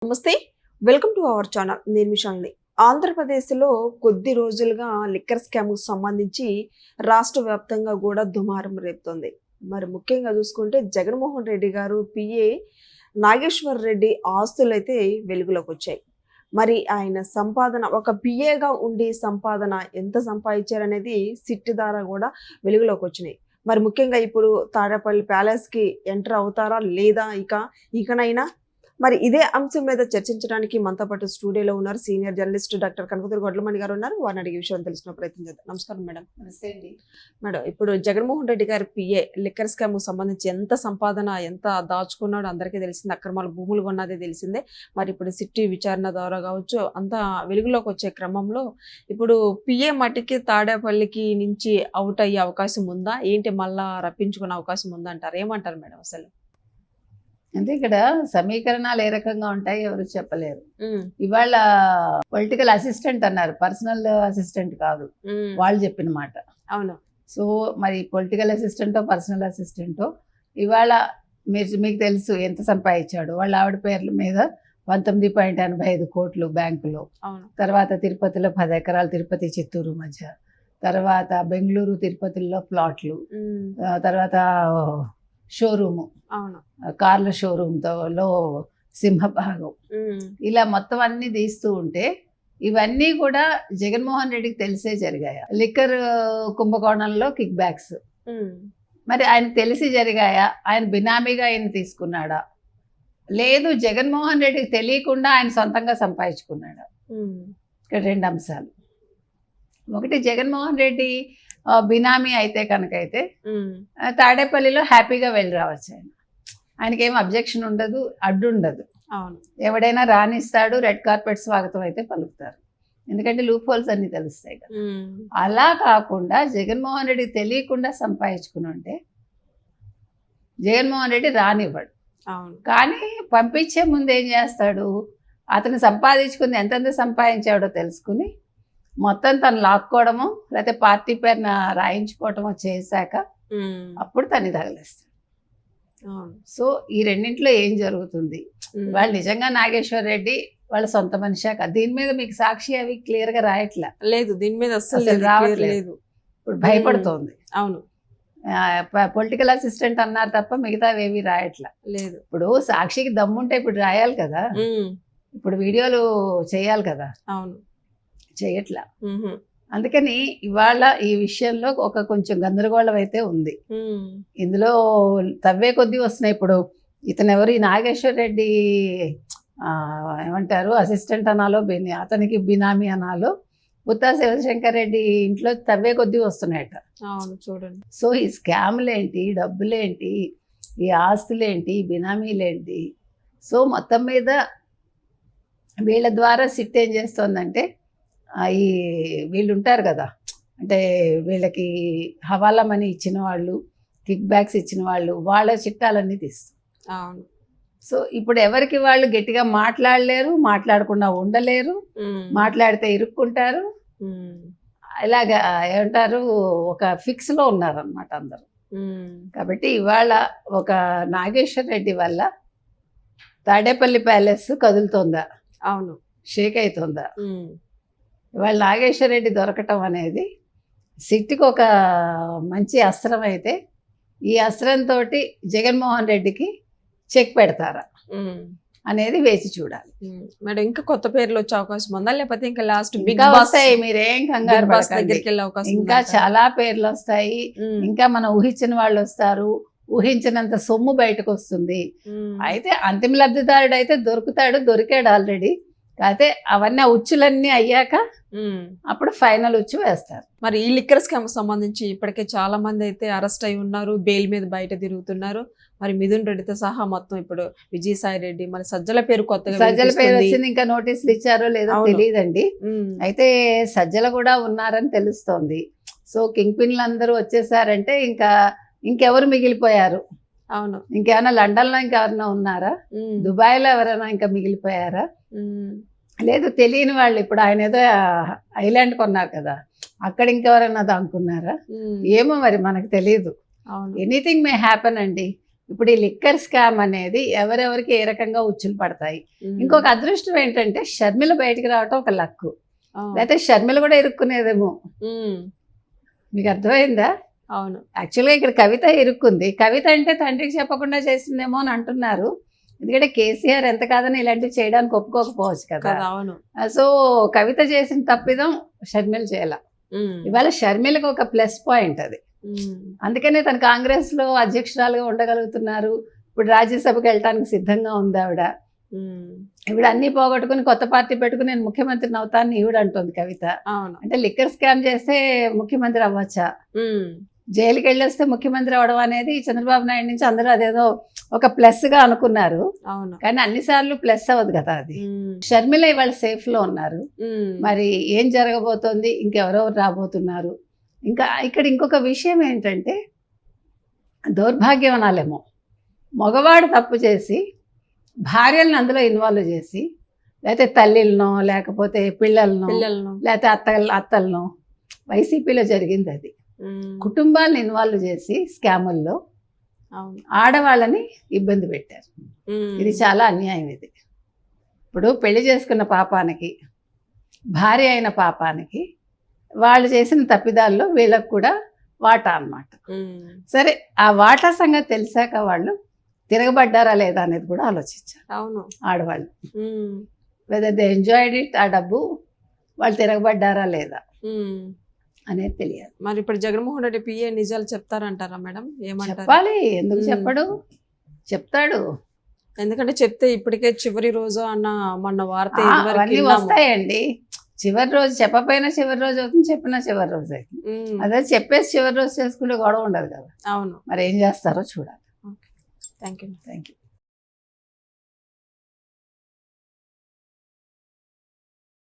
నమస్తే, welcome to our channel. నేను విశాల్ని. ఆంధ్రప్రదేశ్లో కొద్ది రోజులుగా లిక్కర్ స్కామ్కు సంబంధించి రాష్ట్ర వ్యాప్తంగా కూడా దుమారం రేపుతోంది. మరి ముఖ్యంగా చూసుకుంటే జగన్మోహన్ రెడ్డి గారు పిఏ నాగేశ్వర్ రెడ్డి ఆస్తులైతే వెలుగులోకి వచ్చాయి. మరి ఆయన సంపాదన ఒక పిఏగా ఉండి సంపాదన ఎంత సంపాదించారనేది సిట్ ద్వారా కూడా వెలుగులోకి వచ్చినాయి. మరి ముఖ్యంగా ఇప్పుడు తాడేపల్లి ప్యాలెస్కి ఎంటర్ అవుతారా లేదా ఇకనైనా? మరి ఇదే అంశం మీద చర్చించడానికి మనతో పాటు స్టూడియోలో ఉన్నారు సీనియర్ జర్నలిస్ట్ డాక్టర్ కనకదుర్తి గొడ్లమణి గారు ఉన్నారు. వారిని అడిగే విషయం తెలుసుకునే ప్రయత్నం చేద్దాం. నమస్కారం మేడం. నమస్తే అండి. మేడం, ఇప్పుడు జగన్మోహన్ రెడ్డి గారి పిఏ లిక్కర్ స్కామ్ సంబంధించి ఎంత సంపాదన ఎంత దాచుకున్నాడో అందరికీ తెలిసింది. అక్రమాలు భూములు కొన్నదే తెలిసిందే. మరి ఇప్పుడు సిట్టి విచారణ ద్వారా కావచ్చు అంతా వెలుగులోకి వచ్చే క్రమంలో ఇప్పుడు పిఏ మట్టికి తాడేపల్లికి నుంచి అవుట్ అయ్యే అవకాశం ఉందా ఏంటి, మళ్ళా రప్పించుకునే అవకాశం ఉందా అంటారు? ఏమంటారు మేడం అసలు? అంటే ఇక్కడ సమీకరణాలు ఏ రకంగా ఉంటాయి ఎవరు చెప్పలేరు. ఇవాళ పొలిటికల్ అసిస్టెంట్ అన్నారు, పర్సనల్ అసిస్టెంట్ కాదు వాళ్ళు చెప్పిన మాట. అవును. సో మరి పొలిటికల్ అసిస్టెంటో పర్సనల్ అసిస్టెంటో ఇవాళ మీకు తెలుసు ఎంత సంపాదించాడు. వాళ్ళ ఆవిడ పేర్ల మీద 19.85 కోట్లు బ్యాంకులో, తర్వాత తిరుపతిలో 10 ఎకరాలు తిరుపతి చిత్తూరు మధ్య, తర్వాత బెంగళూరు తిరుపతిలో ప్లాట్లు, తర్వాత షోరూము కార్ల షోరూమ్లో సింహభాగం, ఇలా మొత్తం అన్ని తీస్తూ ఉంటే ఇవన్నీ కూడా జగన్మోహన్ రెడ్డికి తెలిసే జరిగాయా? లిక్కర్ కుంభకోణంలో కిక్ బ్యాక్స్ మరి ఆయన తెలిసి జరిగాయా? ఆయన బినామీగా ఆయన తీసుకున్నాడా? లేదు జగన్మోహన్ రెడ్డికి తెలియకుండా ఆయన సొంతంగా సంపాదించుకున్నాడా? ఇక్కడ రెండు అంశాలు. ఒకటి, జగన్మోహన్ రెడ్డి బినామీ అయితే కనుకైతే తాడేపల్లిలో హ్యాపీగా వెళ్ళి రావచ్చు. ఆయనకి ఏం అబ్జెక్షన్ ఉండదు, అడ్డు ఉండదు. అవును, ఎవడైనా రాణిస్తాడు, రెడ్ కార్పెట్ స్వాగతం అయితే పలుకుతారు, ఎందుకంటే లూప్ హోల్స్ అన్ని తెలుస్తాయి కదా. అలా కాకుండా జగన్మోహన్ రెడ్డికి తెలియకుండా సంపాదించుకుని ఉంటే జగన్మోహన్ రెడ్డి రానివ్వడు. కానీ పంపించే ముందు ఏం చేస్తాడు, అతను సంపాదించుకుంది ఎంతెంత సంపాదించాడో తెలుసుకుని మొత్తం తను లాక్కోవడము లేకపోతే పార్టీ పేరున రాయించుకోవటమో చేశాక అప్పుడు తను తగిలేస్తాడు. సో ఈ రెండింటిలో ఏం జరుగుతుంది? వాళ్ళు నిజంగా నాగేశ్వర్ రెడ్డి వాళ్ళ సొంత మనిషాక దీని మీద మీకు సాక్షి అవి క్లియర్ గా రాయట్లా లేదు, దీని మీద అసలు రావట్లేదు. ఇప్పుడు భయపడుతోంది. అవును, పొలిటికల్ అసిస్టెంట్ అన్నారు తప్ప మిగతావి ఏవి రాయట్లా లేదు. ఇప్పుడు సాక్షికి దమ్ముంటే ఇప్పుడు రాయాలి కదా, ఇప్పుడు వీడియోలు చేయాలి కదా. అవును, చేయట్లా. అందుకని ఇవాళ ఈ విషయంలో ఒక కొంచెం గందరగోళం అయితే ఉంది. ఇందులో తవ్వే కొద్దీ వస్తున్నాయి. ఇప్పుడు ఇతను ఎవరు, ఈ నాగేశ్వర్ రెడ్డి ఏమంటారు అసిస్టెంట్ అనాలో అతనికి బినామీ అనాలో పుత్తా శివశంకర్ రెడ్డి ఇంట్లో తవ్వే కొద్దీ వస్తున్నాయట. అవును, చూడండి. సో ఈ స్కామ్లేంటి, డబ్బులేంటి, ఈ ఆస్తులేంటి, బినామీలేంటి, సో మొత్తం మీద వీళ్ళ ద్వారా సిట్ ఏం చేస్తోందంటే ఈ వీళ్ళు ఉంటారు కదా, అంటే వీళ్ళకి హవాలా మనీ ఇచ్చిన వాళ్ళు, కిక్ బ్యాక్స్ ఇచ్చిన వాళ్ళు, వాళ్ళ చిట్టాలన్నీ తీస్తారు. అవును. సో ఇప్పుడు ఎవరికి వాళ్ళు గట్టిగా మాట్లాడలేరు, మాట్లాడకుండా ఉండలేరు, మాట్లాడితే ఇరుక్కుంటారు. ఇలాగా ఏమంటారు ఒక ఫిక్స్లో ఉన్నారనమాట అందరూ. కాబట్టి ఇవాళ ఒక నాగేశ్వర్ రెడ్డి వల్ల తాడేపల్లి ప్యాలెస్ కదులుతోందా? అవును, షేక్ అవుతుందా? ఇవాళ నాగేశ్వర్ రెడ్డి దొరకటం అనేది సిట్టికి ఒక మంచి అస్త్రం అయితే ఈ అస్త్రంతో జగన్మోహన్ రెడ్డికి చెక్ పెడతారా అనేది వేసి చూడాలి. మేడం, ఇంకా కొత్త పేర్లు వచ్చే అవకాశం ఉందా లేకపోతే ఇంకా లాస్ట్ బిగ్ వస్తాయి? మీరేం కంగారు దగ్గరికి వెళ్ళే అవకాశం ఇంకా చాలా పేర్లు వస్తాయి. ఇంకా మనం ఊహించిన వాళ్ళు వస్తారు, ఊహించినంత సొమ్ము బయటకు వస్తుంది. అయితే అంతిమ లబ్ధిదారుడు అయితే దొరుకుతాడు, దొరికాడు ఆల్రెడీ. అయితే అవన్నీ ఉచ్చులన్నీ అయ్యాక అప్పుడు ఫైనల్ ఉచ్చు వేస్తారు. మరి ఈ లిక్కర్ స్కామ్ సంబంధించి ఇప్పటికే చాలా మంది అయితే అరెస్ట్ అయి ఉన్నారు, బెయిల్ మీద బయట తిరుగుతున్నారు. మరి మిథున్ రెడ్డితో సహా మొత్తం ఇప్పుడు విజయసాయి రెడ్డి, మరి సజ్జల పేరు కొత్తగా సజ్జల పేరు వచ్చింది. ఇంకా నోటీసులు ఇచ్చారో లేదో తెలియదండి. అయితే సజ్జల కూడా ఉన్నారని తెలుస్తోంది. సో కింగ్ పిన్లు అందరూ వచ్చేసారంటే ఇంకెవరు మిగిలిపోయారు? అవును, ఇంకేమైనా లండన్ లో ఇంకెవరైనా ఉన్నారా? దుబాయ్ లో ఎవరైనా ఇంకా మిగిలిపోయారా? లేదు, తెలియని వాళ్ళు. ఇప్పుడు ఆయన ఏదో ఐలాండ్ కొన్నారు కదా, అక్కడ ఇంకెవరైనా దాక్కున్నారా? ఏమో మరి మనకు తెలియదు. ఎనీథింగ్ మే హ్యాపెన్ అండి. ఇప్పుడు ఈ లిక్కర్ స్కామ్ అనేది ఎవరెవరికి ఏ రకంగా ఉచ్చులు పడతాయి. ఇంకొక అదృష్టం ఏంటంటే షర్మిల బయటికి రావటం ఒక లక్కు, లేకపోతే షర్మిల కూడా ఇరుక్కునేదేమో. మీకు అర్థమైందా? అవును. యాక్చువల్గా ఇక్కడ కవిత ఇరుక్కుంది. కవిత అంటే తండ్రికి చెప్పకుండా చేసిందేమో అని అంటున్నారు. ఎందుకంటే కేసీఆర్ ఎంత కాదని ఇలాంటివి చేయడానికి ఒప్పుకోకపోవచ్చు కదా. అవును. సో కవిత చేసిన తప్పిదం షర్మిల చేయాల. ఇవాళ షర్మిలకు ఒక ప్లస్ పాయింట్ అది. అందుకనే తను కాంగ్రెస్ లో అధ్యక్షురాలుగా ఉండగలుగుతున్నారు. ఇప్పుడు రాజ్యసభకి వెళ్ళటానికి సిద్ధంగా ఉంది ఆవిడ. ఈవిడ అన్ని పోగొట్టుకుని కొత్త పార్టీ పెట్టుకుని నేను ముఖ్యమంత్రిని అవుతాను ఈవిడ అంటుంది కవిత. అంటే లిక్కర్ స్కామ్ చేస్తే ముఖ్యమంత్రి అవ్వచ్చా? జైలుకి వెళ్ళొస్తే ముఖ్యమంత్రి అవడం అనేది చంద్రబాబు నాయుడు నుంచి అందరూ అదేదో ఒక ప్లస్ గా అనుకున్నారు. కానీ అన్నిసార్లు ప్లస్ అవ్వదు కదా అది. షర్మిల ఇవాళ సేఫ్ లో ఉన్నారు. మరి ఏం జరగబోతోంది, ఇంకెవరెవరు రాబోతున్నారు? ఇంకా ఇక్కడ ఇంకొక విషయం ఏంటంటే దౌర్భాగ్యం అనాలేమో, మగవాడు తప్పు చేసి భార్యలను అందులో ఇన్వాల్వ్ చేసి, లేకపోతే తల్లిలను, లేకపోతే పిల్లలను, లేకపోతే అత్తలను, వైసీపీలో జరిగింది అది. కుటుంబాలను ఇన్వాల్వ్ చేసి స్కాముల్లో ఆడవాళ్ళని ఇబ్బంది పెట్టారు. ఇది చాలా అన్యాయం. ఇది ఇప్పుడు పెళ్లి చేసుకున్న పాపానికి, భార్య అయిన పాపానికి వాళ్ళు చేసిన తప్పిదాల్లో వీళ్ళకు కూడా వాటా అన్నమాట. సరే, ఆ వాటా సంగతి తెలిసాక వాళ్ళు తిరగబడ్డారా లేదా అనేది కూడా ఆలోచించారు. అవును, ఆడవాళ్ళు వెదర్ దే ఎంజాయ్డ్ ఇట్, ఆ డబ్బు వాళ్ళు తిరగబడ్డారా లేదా అనేది తెలియాలి. మరి ఇప్పుడు జగన్మోహన్ రెడ్డి పిఏ నిజాలు చెప్తారంటారా మేడం? ఏమంటారు? చెప్పాలి, ఎందుకు చెప్పడు? చెప్తాడు. ఎందుకంటే చెప్తే ఇప్పటికే చివరి రోజు అన్న మొన్న వార్త అవన్నీ వస్తాయండి. చివరి రోజు చెప్పపోయినా చివరి రోజు అవుతుంది, చెప్పినా చివరి రోజు అవుతుంది. అదే చెప్పేసి చివరి రోజు చేసుకుంటే గొడవ ఉండదు కదా. అవును, మరి ఏం చేస్తారో చూడాలి. Thank you.